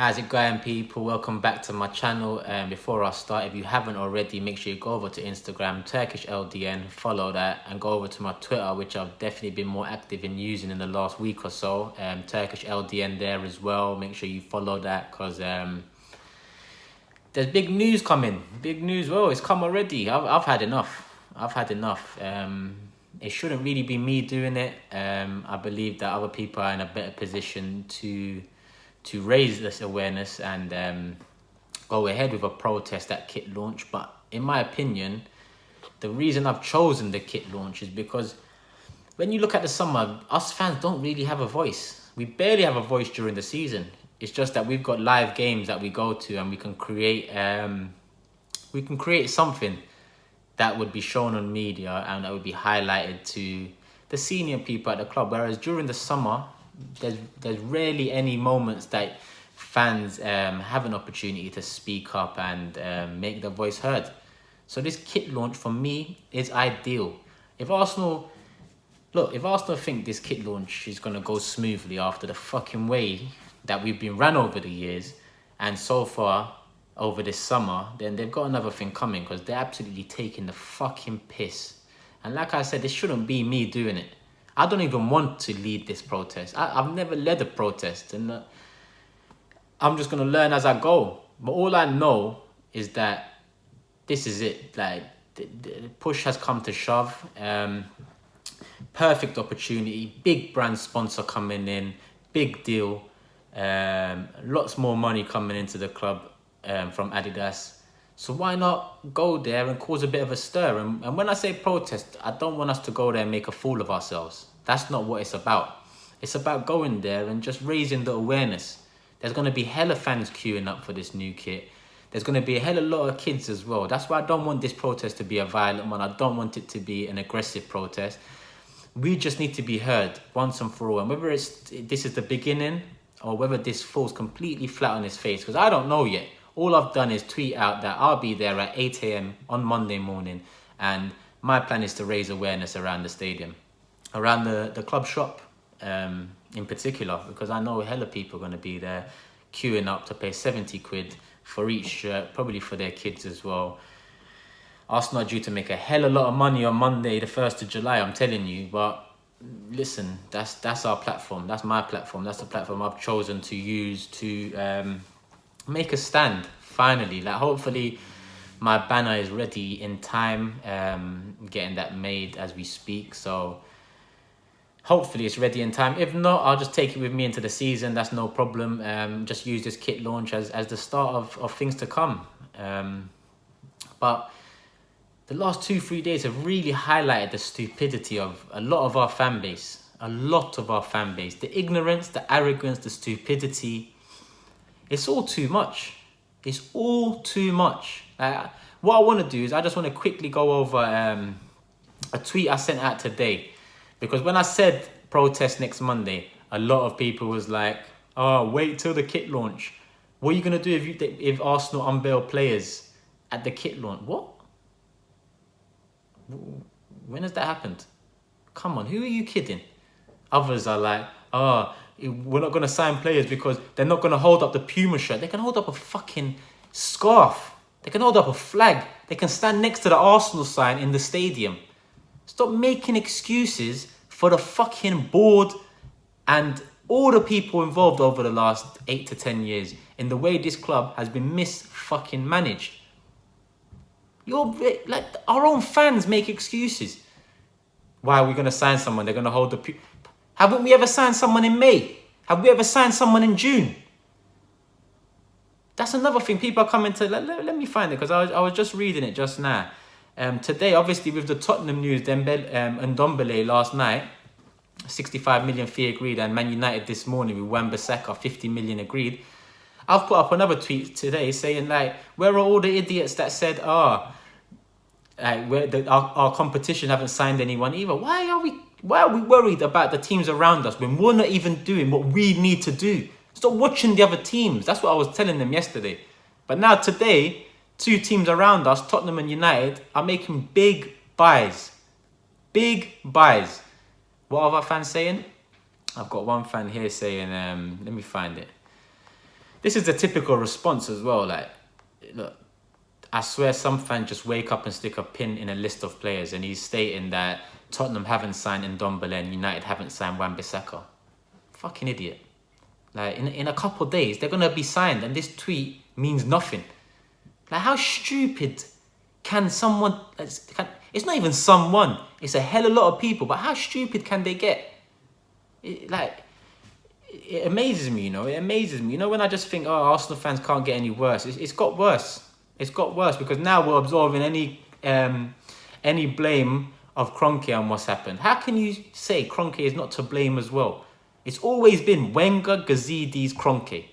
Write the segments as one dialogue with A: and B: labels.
A: How's it going, people? Welcome back to my channel. And before I start, if you haven't already, make sure you go over to Instagram, Turkish LDN, follow that, and go over to my Twitter, which I've definitely been more active in using in the last week or so. Turkish LDN there as well. Make sure you follow that because there's big news coming. Big news. Well, it's come already. I've had enough. I've had enough. It shouldn't really be me doing it. I believe that other people are in a better position to raise this awareness and go ahead with a protest at kit launch. But in my opinion, the reason I've chosen the kit launch is because when you look at the summer, us fans don't really have a voice. We barely have a voice during the season. It's just that we've got live games that we go to and we can create something that would be shown on media and that would be highlighted to the senior people at the club. Whereas during the summer, there's rarely any moments that fans have an opportunity to speak up and make their voice heard. So this kit launch for me is ideal. If Arsenal think this kit launch is going to go smoothly after the fucking way that we've been ran over the years and so far over this summer, then they've got another thing coming because they're absolutely taking the fucking piss. And like I said, this shouldn't be me doing it. I don't even want to lead this protest. I've never led a protest and I'm just going to learn as I go. But all I know is that this is it. Like, the push has come to shove. Perfect opportunity. Big brand sponsor coming in. Big deal. Lots more money coming into the club from Adidas. So why not go there and cause a bit of a stir? And when I say protest, I don't want us to go there and make a fool of ourselves. That's not what it's about. It's about going there and just raising the awareness. There's going to be hella fans queuing up for this new kit. There's going to be a hella lot of kids as well. That's why I don't want this protest to be a violent one. I don't want it to be an aggressive protest. We just need to be heard once and for all. And whether this is the beginning or whether this falls completely flat on its face, because I don't know yet. All I've done is tweet out that I'll be there at 8 a.m. on Monday morning. And my plan is to raise awareness around the stadium, around the club shop in particular, because I know hella people are going to be there queuing up to pay 70 quid for each shirt, probably for their kids as well. Arsenal are due to make a hella lot of money on Monday, the 1st of July, I'm telling you. But listen, that's our platform. That's my platform. That's the platform I've chosen to use to make a stand, finally. Like, hopefully my banner is ready in time, getting that made as we speak. So hopefully it's ready in time. If not, I'll just take it with me into the season. That's no problem. Just use this kit launch as the start of things to come. But the last 2-3 days have really highlighted the stupidity of a lot of our fan base. A lot of our fan base. The ignorance, the arrogance, the stupidity. It's all too much. It's all too much. What I want to do is I just want to quickly go over a tweet I sent out today. Because when I said protest next Monday, a lot of people was like, oh, wait till the kit launch. What are you going to do if Arsenal unveil players at the kit launch? What? When has that happened? Come on, who are you kidding? Others are like, oh, we're not going to sign players because they're not going to hold up the Puma shirt. They can hold up a fucking scarf. They can hold up a flag. They can stand next to the Arsenal sign in the stadium. Stop making excuses for the fucking board and all the people involved over the last 8 to 10 years in the way this club has been fucking managed. Like, our own fans make excuses. Why are we going to sign someone? They're going to hold the... Haven't we ever signed someone in May? Have we ever signed someone in June? That's another thing. People are coming to... Let me find it, because I was just reading it just now. Today, obviously, with the Tottenham news, and Ndombele last night, 65 million fee agreed, and Man United this morning with WAN-BISSAKA, 50 million agreed. I've put up another tweet today saying, like, where are all the idiots that said, our competition haven't signed anyone either? Why are we worried about the teams around us when we're not even doing what we need to do? Stop watching the other teams. That's what I was telling them yesterday. But now today, 2 teams around us, Tottenham and United, are making big buys. Big buys. What are our fans saying? I've got one fan here saying, let me find it. this is the typical response as well. Like, look, I swear some fans just wake up and stick a pin in a list of players, and he's stating that Tottenham haven't signed Ndombele and United haven't signed Wan-Bissaka. Fucking idiot. Like, in a couple of days, they're going to be signed, and this tweet means nothing. Like, how stupid can someone... It's not even someone. It's a hell of a lot of people, but how stupid can they get? It amazes me, you know. It amazes me. You know, when I just think, oh, Arsenal fans can't get any worse. It's got worse. It's got worse because now we're absorbing any blame of Kroenke on what's happened. How can you say Kroenke is not to blame as well? It's always been Wenger, Gazidis, Kroenke.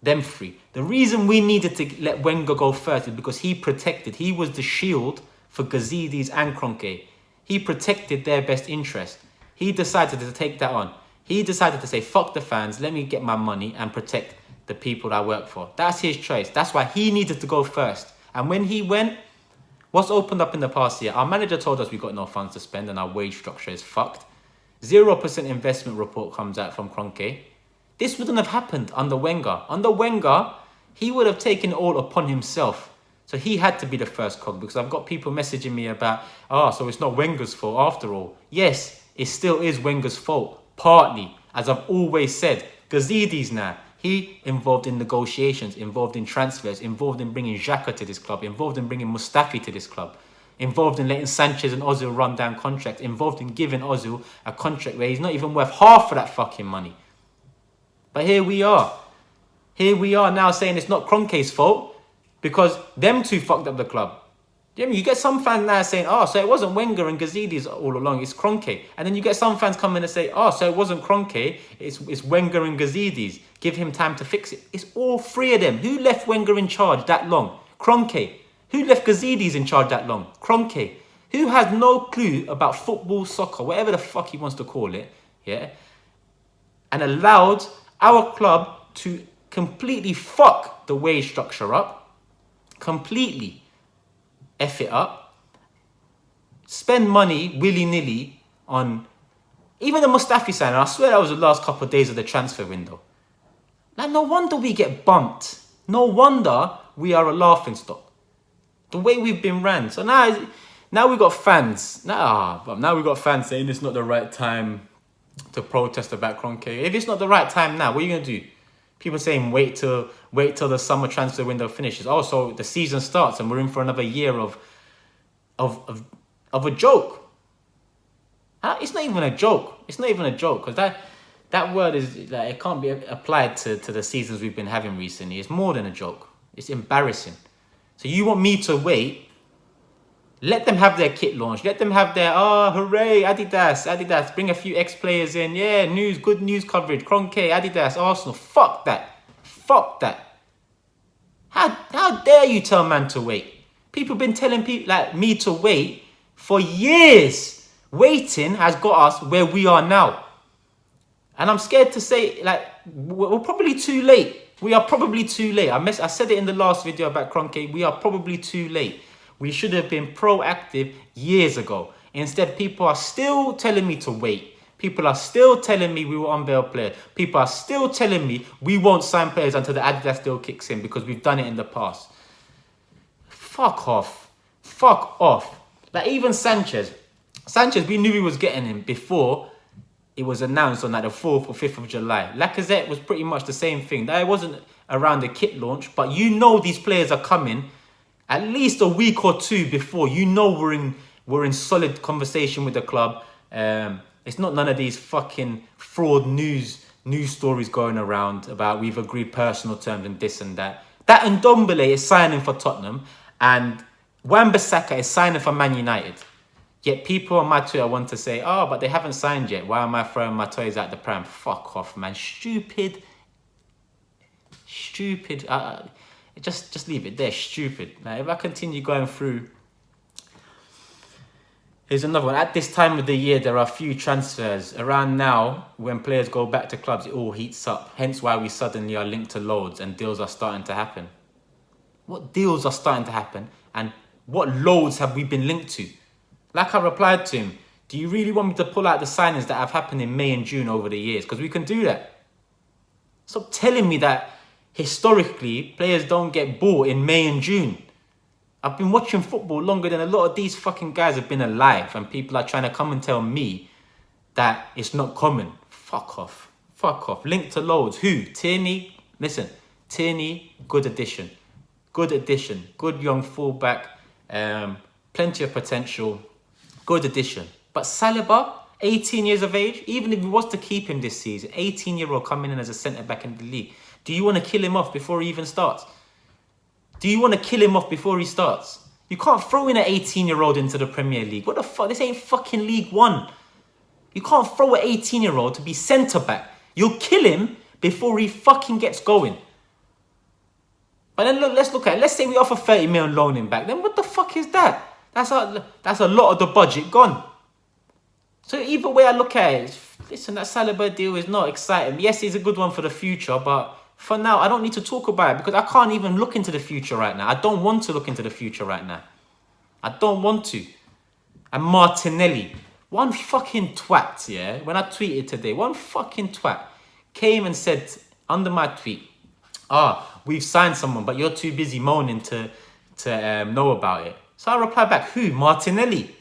A: Them three. The reason we needed to let Wenger go first is because he was the shield for Gazidis and Kroenke. He protected their best interest. He decided to take that on. He decided to say, fuck the fans, let me get my money and protect the people that I work for. That's his choice. That's why he needed to go first. And when he went, what's opened up in the past year? Our manager told us we got no funds to spend and our wage structure is fucked. 0% investment report comes out from Kroenke. This wouldn't have happened under Wenger. Under Wenger, he would have taken it all upon himself. So he had to be the first cog, because I've got people messaging me about, so it's not Wenger's fault after all. Yes, it still is Wenger's fault, partly. As I've always said, Gazidis now, he involved in negotiations, involved in transfers, involved in bringing Xhaka to this club, involved in bringing Mustafi to this club, involved in letting Sanchez and Ozil run down contracts, involved in giving Ozil a contract where he's not even worth half of that fucking money. But here we are. Here we are now saying it's not Kroenke's fault because them two fucked up the club. You get some fans now saying, so it wasn't Wenger and Gazidis all along, it's Kroenke. And then you get some fans come in and say, so it wasn't Kroenke, it's Wenger and Gazidis. Give him time to fix it. It's all three of them. Who left Wenger in charge that long? Kroenke. Who left Gazidis in charge that long? Kroenke. Who has no clue about football, soccer, whatever the fuck he wants to call it, yeah? And allowed our club to completely fuck the wage structure up, completely F it up, spend money willy-nilly on even the Mustafi signing. I swear that was the last couple of days of the transfer window. Like, no wonder we get bumped. No wonder we are a laughingstock. The way we've been ran. So now we got fans. Now we got fans saying it's not the right time to protest about Kroenke. If it's not the right time now, what are you gonna do? People saying wait till the summer transfer window finishes. So the season starts and we're in for another year of a joke. It's not even a joke. It's not even a joke because that word is like, it can't be applied to the seasons we've been having recently. It's more than a joke. It's embarrassing. So you want me to wait? Let them have their kit launch. Let them have their, hooray, Adidas. Bring a few ex-players in. Yeah, good news coverage. Kroenke, Adidas, Arsenal. Fuck that. Fuck that. How dare you tell man to wait? People have been telling people like me to wait for years. Waiting has got us where we are now. And I'm scared to say, like, we're probably too late. We are probably too late. I said it in the last video about Kroenke. We are probably too late. We should have been proactive years ago. Instead, people are still telling me to wait. People are still telling me we will unveil players. People are still telling me we won't sign players until the Adidas deal kicks in because we've done it in the past. Fuck off. Fuck off. Like, even Sanchez, we knew we was getting him before it was announced on like the 4th or 5th of July. Lacazette was pretty much the same thing. That wasn't around the kit launch, but you know these players are coming at least a week or two before. You know we're in solid conversation with the club. It's not none of these fucking fraud news stories going around about we've agreed personal terms and this and that. That Ndombele is signing for Tottenham and Wan-Bissaka is signing for Man United. Yet people on my Twitter want to say, but they haven't signed yet. Why am I throwing my toys out the pram? Fuck off, man. Stupid. Just leave it there. Stupid. Now, if I continue going through, here's another one. At this time of the year, there are a few transfers. Around now, when players go back to clubs, it all heats up. Hence why we suddenly are linked to loads and deals are starting to happen. What deals are starting to happen and what loads have we been linked to? Like I replied to him, do you really want me to pull out the signings that have happened in May and June over the years? Because we can do that. Stop telling me that historically, players don't get bought in May and June. I've been watching football longer than a lot of these fucking guys have been alive, and people are trying to come and tell me that it's not common. Fuck off. Fuck off. Linked to loads. Who? Tierney? Listen, Tierney, good addition. Good addition. Good young fullback. Plenty of potential. Good addition. But Saliba, 18 years of age, even if he was to keep him this season, 18-year-old coming in as a centre-back in the league, do you want to kill him off before he even starts? Do you want to kill him off before he starts? You can't throw in an 18-year-old into the Premier League. What the fuck? This ain't fucking League One. You can't throw an 18-year-old to be centre-back. You'll kill him before he fucking gets going. But then look, let's look at it. Let's say we offer 30 million loan him back. Then what the fuck is that? That's a lot of the budget gone. So either way I look at it, listen, that Saliba deal is not exciting. Yes, it's a good one for the future, but for now, I don't need to talk about it because I can't even look into the future right now. I don't want to look into the future right now. I don't want to. And Martinelli, one fucking twat, yeah? When I tweeted today, one fucking twat came and said under my tweet, we've signed someone, but you're too busy moaning to know about it. So I replied back, who? Martinelli.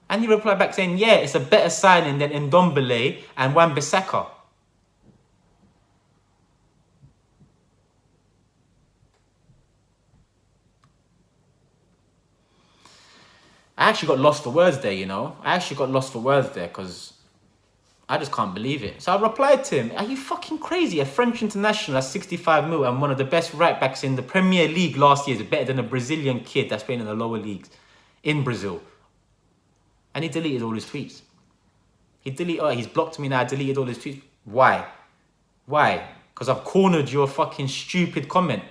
A: And he replied back saying, yeah, it's a better signing than Ndombele and Wan-Bissaka. I actually got lost for words there, you know. I actually got lost for words there because I just can't believe it. So I replied to him, are you fucking crazy? A French international at 65 mil and one of the best right backs in the Premier League last year is better than a Brazilian kid that's playing in the lower leagues in Brazil. And he deleted all his tweets. He's blocked me now, deleted all his tweets. Why? Why? Because I've cornered your fucking stupid comment.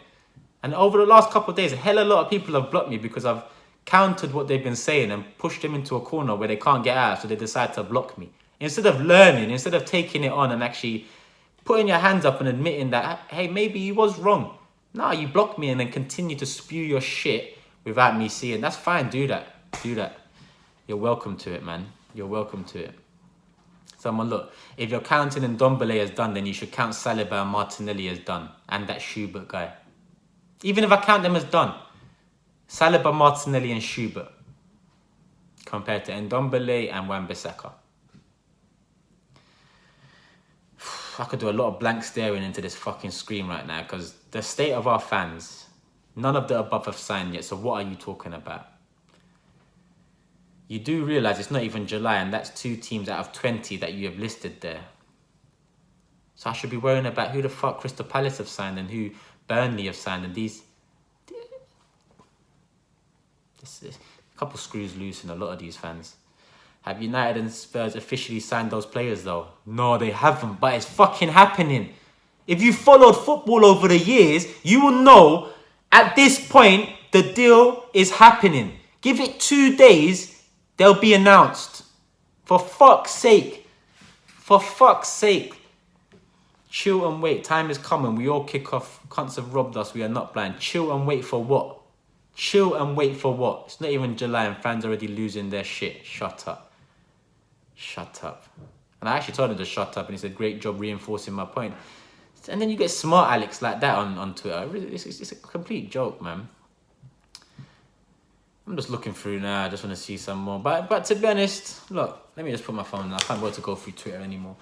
A: And over the last couple of days, a hell of a lot of people have blocked me because I've countered what they've been saying and pushed them into a corner where they can't get out, so they decide to block me. Instead of learning, instead of taking it on and actually putting your hands up and admitting that, hey, maybe you was wrong. No, you block me and then continue to spew your shit without me seeing. That's fine, do that. Do that. You're welcome to it, man. You're welcome to it. Someone, look, if you're counting Ndombele as done, then you should count Saliba and Martinelli as done. And that Schubert guy. Even if I count them as done. Saliba, Martinelli and Schubert. Compared to Ndombele and Wan-Bissaka. I could do a lot of blank staring into this fucking screen right now because the state of our fans, none of the above have signed yet. So what are you talking about? You do realise it's not even July and that's 2 teams out of 20 that you have listed there. So I should be worrying about who the fuck Crystal Palace have signed and who Burnley have signed and these... This is a couple screws loose in a lot of these fans. Have United and Spurs officially signed those players though? No, they haven't, but it's fucking happening. If you followed football over the years, you will know at this point the deal is happening. Give it 2 days, they'll be announced. For fuck's sake. For fuck's sake. Chill and wait. Time is coming. We all kick off. Cunts have robbed us. We are not blind. Chill and wait for what? Chill and wait for what? It's not even July and fans are already losing their shit. Shut up. Shut up. And I actually told him to shut up and he said, great job reinforcing my point. And then you get smart Alex like that on Twitter. It's a complete joke, man. I'm just looking through now. I just want to see some more. But to be honest, look, let me just put my phone down. I can't bother to go through Twitter anymore.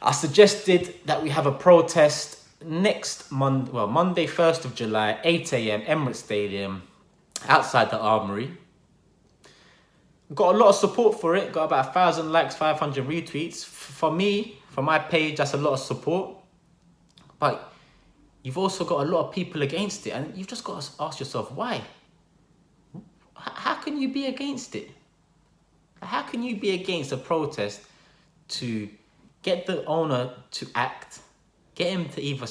A: I suggested that we have a protest next Monday, Monday 1st of July, 8 a.m, Emirates Stadium, outside the Armoury. Got a lot of support for it. Got about 1,000 likes, 500 retweets. For me, for my page, that's a lot of support. But you've also got a lot of people against it. And you've just got to ask yourself, why? How can you be against it? How can you be against a protest to get the owner to act, get him to either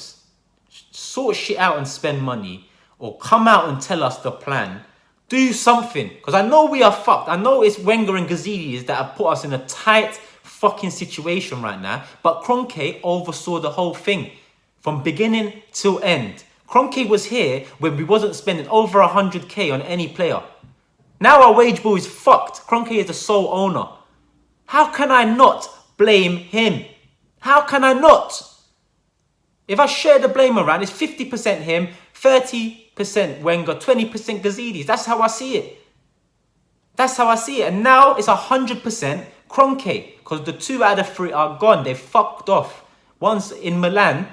A: sort shit out and spend money, or come out and tell us the plan? Do something. Because I know we are fucked. I know it's Wenger and Gazidis that have put us in a tight fucking situation right now. But Kroenke oversaw the whole thing from beginning till end. Kroenke was here when we wasn't spending over 100k on any player. Now our wage bill is fucked. Kroenke is the sole owner. How can I not blame him? How can I not? If I share the blame around, it's 50% him, 30% Wenger, 20% Gazidis. That's how I see it. That's how I see it. And now it's 100% Kroenke, because the 2 out of 3 are gone. They fucked off. One's in Milan,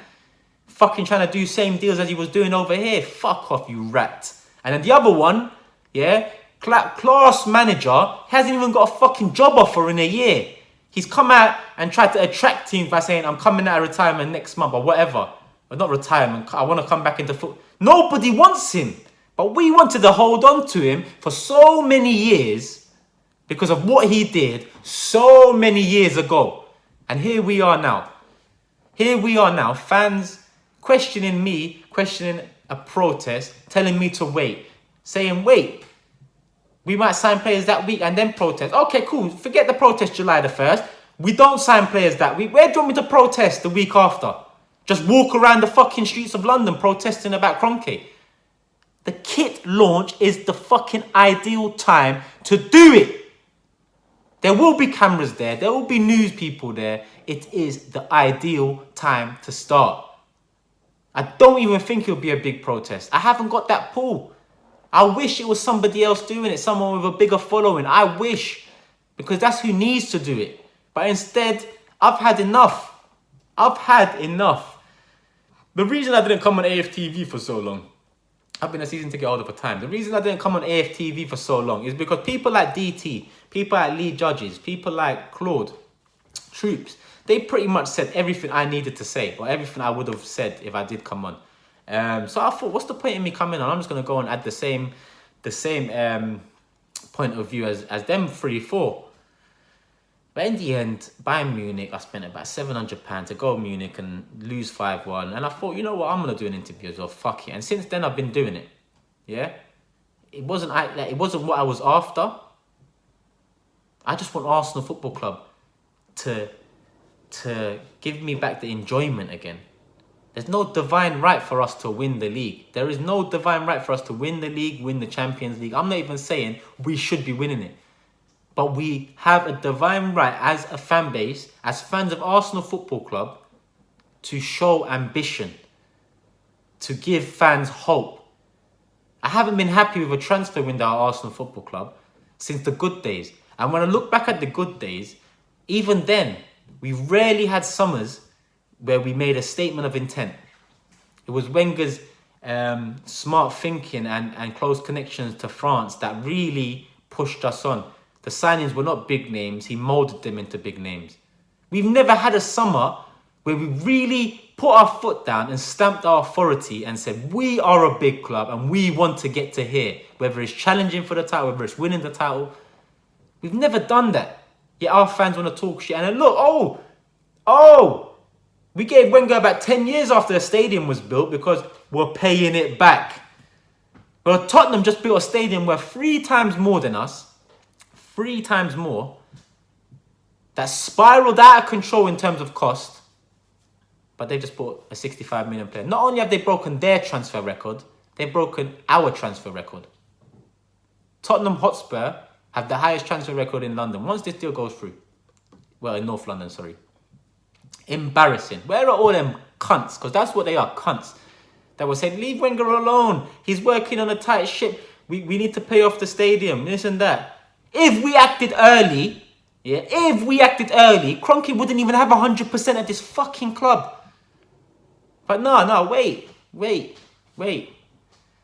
A: fucking trying to do same deals as he was doing over here. Fuck off, you rat. And then the other one, yeah, class manager, hasn't even got a fucking job offer in a year. He's come out and tried to attract teams by saying, I'm coming out of retirement next month or whatever. But not retirement, I want to come back into football. Nobody wants him. But we wanted to hold on to him for so many years because of what he did so many years ago. And here we are now. Here we are now, fans questioning me, questioning a protest, telling me to wait. Saying, wait, we might sign players that week and then protest. Okay, cool. Forget the protest July the 1st. We don't sign players that week. Where do you want me to protest the week after? Just walk around the fucking streets of London protesting about Kroenke. The kit launch is the fucking ideal time to do it. There will be cameras there. There will be news people there. It is the ideal time to start. I don't even think it'll be a big protest. I haven't got that pull. I wish it was somebody else doing it, someone with a bigger following. I wish, because that's who needs to do it. But instead, I've had enough. I've had enough. The reason I didn't come on AFTV for so long, I've been a season ticket holder for time. The reason I didn't come on AFTV for so long is because people like DT, people like Lee Judges, people like Claude, Troops, they pretty much said everything I needed to say, or everything I would have said if I did come on. So I thought, what's the point in me coming on? I'm just going to go and add the same point of view as them 3-4. But in the end, Bayern Munich, I spent about £700 to go to Munich and lose 5-1. And I thought, you know what, I'm going to do an interview as well, fuck it. And since then, I've been doing it. Yeah? It wasn't what I was after. I just want Arsenal Football Club to give me back the enjoyment again. There's no divine right for us to win the league. There is no divine right for us to win the league, win the Champions League. I'm not even saying we should be winning it. But we have a divine right as a fan base, as fans of Arsenal Football Club, to show ambition, to give fans hope. I haven't been happy with a transfer window at Arsenal Football Club since the good days. And when I look back at the good days, even then, we rarely had summers where we made a statement of intent. It was Wenger's smart thinking and close connections to France that really pushed us on. The signings were not big names. He moulded them into big names. We've never had a summer where we really put our foot down and stamped our authority and said, we are a big club and we want to get to here. Whether it's challenging for the title, whether it's winning the title. We've never done that. Yet our fans want to talk shit. And then look, we gave Wenger about 10 years after the stadium was built because we're paying it back. Well, Tottenham just built a stadium worth 3 times more than us. 3 times more. That spiraled out of control in terms of cost. But they just bought a 65 million player. Not only have they broken their transfer record, they've broken our transfer record. Tottenham Hotspur have the highest transfer record in London once this deal goes through. Well, in North London, sorry. Embarrassing. Where are all them cunts? Because that's what they are, cunts. That will say, leave Wenger alone. He's working on a tight ship. We need to pay off the stadium, this and that. If we acted early, Kroenke wouldn't even have 100% at this fucking club. But no, wait.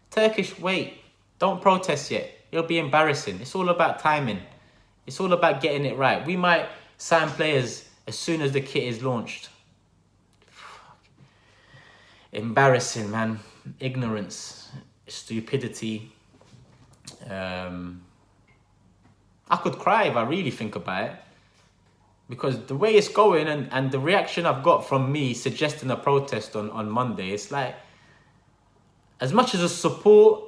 A: Turkish, wait. Don't protest yet. It'll be embarrassing. It's all about timing. It's all about getting it right. We might sign players as soon as the kit is launched. Embarrassing, man. Ignorance, stupidity. I could cry if I really think about it. Because the way it's going and the reaction I've got from me suggesting a protest on Monday, it's like, as much as the support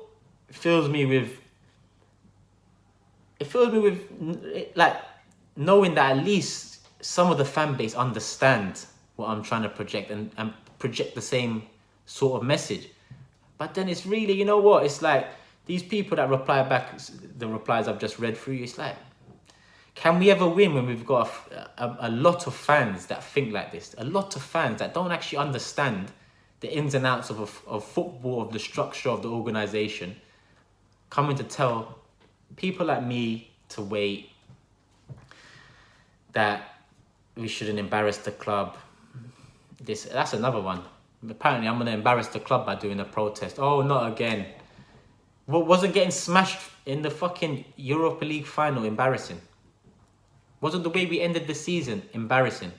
A: fills me with like knowing that at least some of the fan base understand what I'm trying to project and project the same sort of message. But then it's really, you know what, it's like these people that reply back the replies I've just read through, it's like, can we ever win when we've got a lot of fans that think like this? A lot of fans that don't actually understand the ins and outs of football, of the structure of the organisation, coming to tell people like me to wait, that we shouldn't embarrass the club. That's another one. Apparently, I'm going to embarrass the club by doing a protest. Oh, not again. Wasn't getting smashed in the fucking Europa League final embarrassing? Wasn't the way we ended the season embarrassing?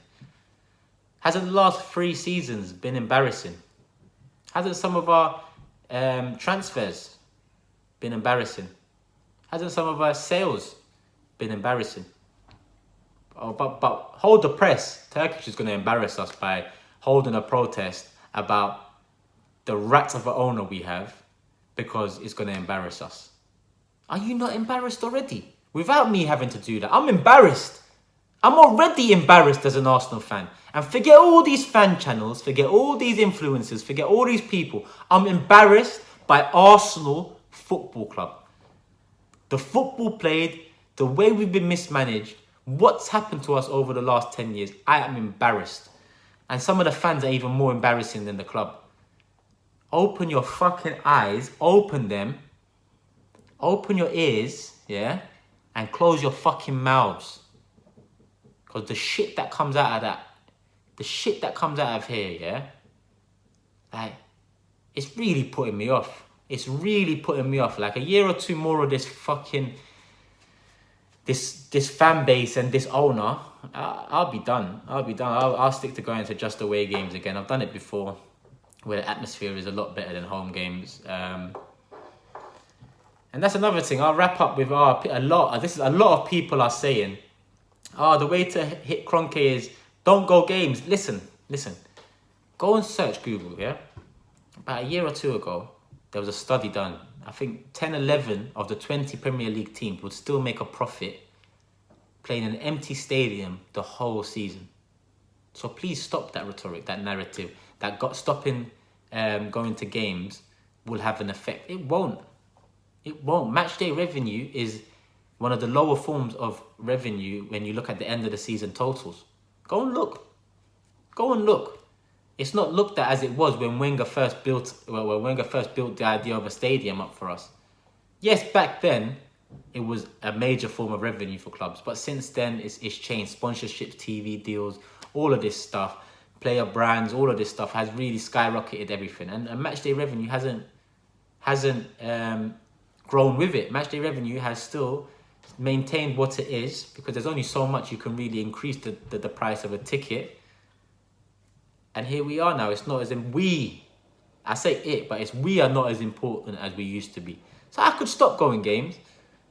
A: Hasn't the last 3 seasons been embarrassing? Hasn't some of our transfers been embarrassing? Hasn't some of our sales been embarrassing? Oh, but hold the press. Turkish is going to embarrass us by holding a protest about the rat of an owner we have, because it's going to embarrass us. Are you not embarrassed already? Without me having to do that, I'm embarrassed. I'm already embarrassed as an Arsenal fan. And forget all these fan channels, forget all these influencers, forget all these people. I'm embarrassed by Arsenal Football Club. The football played, the way we've been mismanaged, what's happened to us over the last 10 years. I am embarrassed. And some of the fans are even more embarrassing than the club. Open your fucking eyes, open them, open your ears, yeah, and close your fucking mouths. Because the shit that comes out of that, the shit that comes out of here, yeah, like, it's really putting me off. It's really putting me off. Like, a year or 2 more of this fucking, this fan base and this owner, I'll be done. I'll stick to going to just away games again. I've done it before, where the atmosphere is a lot better than home games. And that's another thing. I'll wrap up with a lot of people are saying, the way to hit Kroenke is don't go games. Listen. Go and search Google, yeah? About a year or 2 ago, there was a study done. I think 10, 11 of the 20 Premier League teams would still make a profit playing an empty stadium the whole season. So please stop that rhetoric, that narrative, that stopping going to games will have an effect. It won't. Matchday revenue is one of the lower forms of revenue when you look at the end of the season totals. Go and look. It's not looked at as it was when Wenger first built the idea of a stadium up for us. Yes, back then it was a major form of revenue for clubs, but since then it's changed. Sponsorships, TV deals, all of this stuff, player brands, all of this stuff has really skyrocketed everything, and Matchday revenue hasn't grown with it. Matchday revenue has still maintained what it is, because there's only so much you can really increase the price of a ticket. And here we are now. It's not as in I say it, but it's we are not as important as we used to be. So I could stop going games,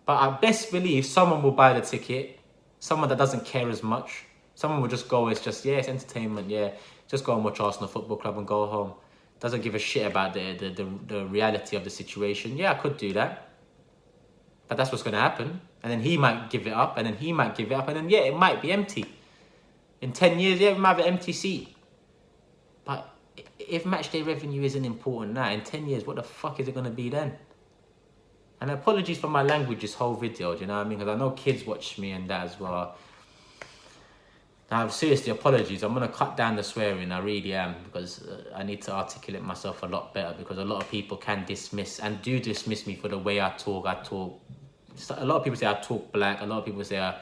A: but I best believe someone will buy the ticket, someone that doesn't care as much. Someone will just go, it's entertainment, just go and watch Arsenal Football Club and go home. Doesn't give a shit about the reality of the situation. Yeah, I could do that. But that's what's going to happen. And then he might give it up, and then he might give it up, and then, it might be empty. In 10 years, we might have an empty seat. But if matchday revenue isn't important now, in 10 years, what the fuck is it going to be then? And apologies for my language this whole video, do you know what I mean? Because I know kids watch me and that as well. Now, seriously, apologies. I'm going to cut down the swearing, I really am, because I need to articulate myself a lot better, because a lot of people can dismiss and do dismiss me for the way I talk. A lot of people say I talk black. A lot of people say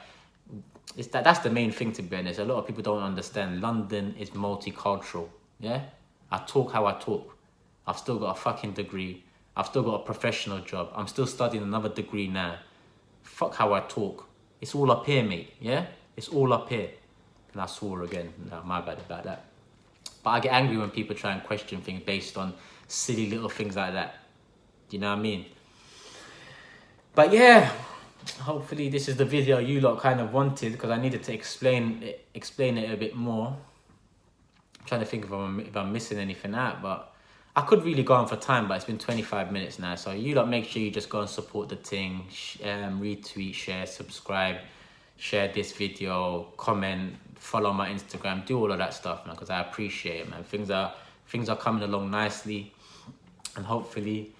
A: that's the main thing, to be honest. A lot of people don't understand. London is multicultural, yeah? I talk how I talk. I've still got a fucking degree. I've still got a professional job. I'm still studying another degree now. Fuck how I talk. It's all up here, mate, yeah? It's all up here. And I swore again. No, my bad about that. But I get angry when people try and question things based on silly little things like that. Do you know what I mean? But yeah, hopefully this is the video you lot kind of wanted, because I needed to explain it a bit more. I'm trying to think if I'm missing anything out, but I could really go on for time, but it's been 25 minutes now. So you lot make sure you just go and support the thing, retweet, share, subscribe, share this video, comment, follow my Instagram, do all of that stuff, man, because I appreciate it, man. Things are coming along nicely, and hopefully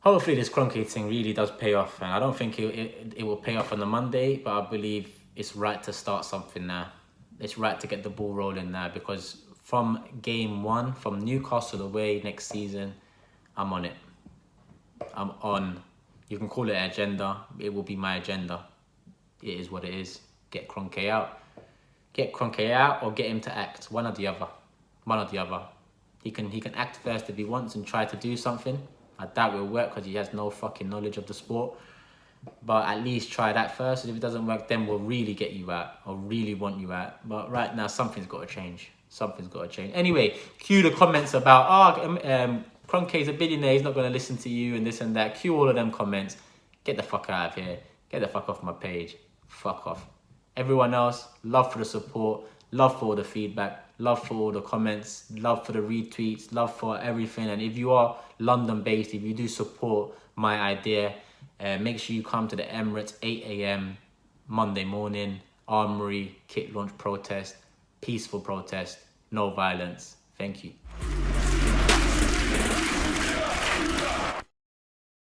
A: this Kroenke thing really does pay off. And I don't think it will pay off on the Monday, but I believe it's right to start something now. It's right to get the ball rolling now, because from game 1, from Newcastle away next season, I'm on it. I'm on. You can call it an agenda. It will be my agenda. It is what it is. Get Kroenke out. Get Kroenke out or get him to act. One or the other. One or the other. He can act first if he wants and try to do something. I doubt it will work because he has no fucking knowledge of the sport. But at least try that first. And if it doesn't work, then we'll really get you out. Or really want you out. But right now, something's got to change. Something's got to change. Anyway, cue the comments about, Kroenke's a billionaire, he's not going to listen to you and this and that. Cue all of them comments. Get the fuck out of here. Get the fuck off my page. Fuck off. Everyone else, love for the support. Love for all the feedback. Love for all the comments. Love for the retweets. Love for everything. And if you are London-based, if you do support my idea, make sure you come to the Emirates, 8 a.m. Monday morning. Armory, kit launch protest. Peaceful protest. No violence. Thank you.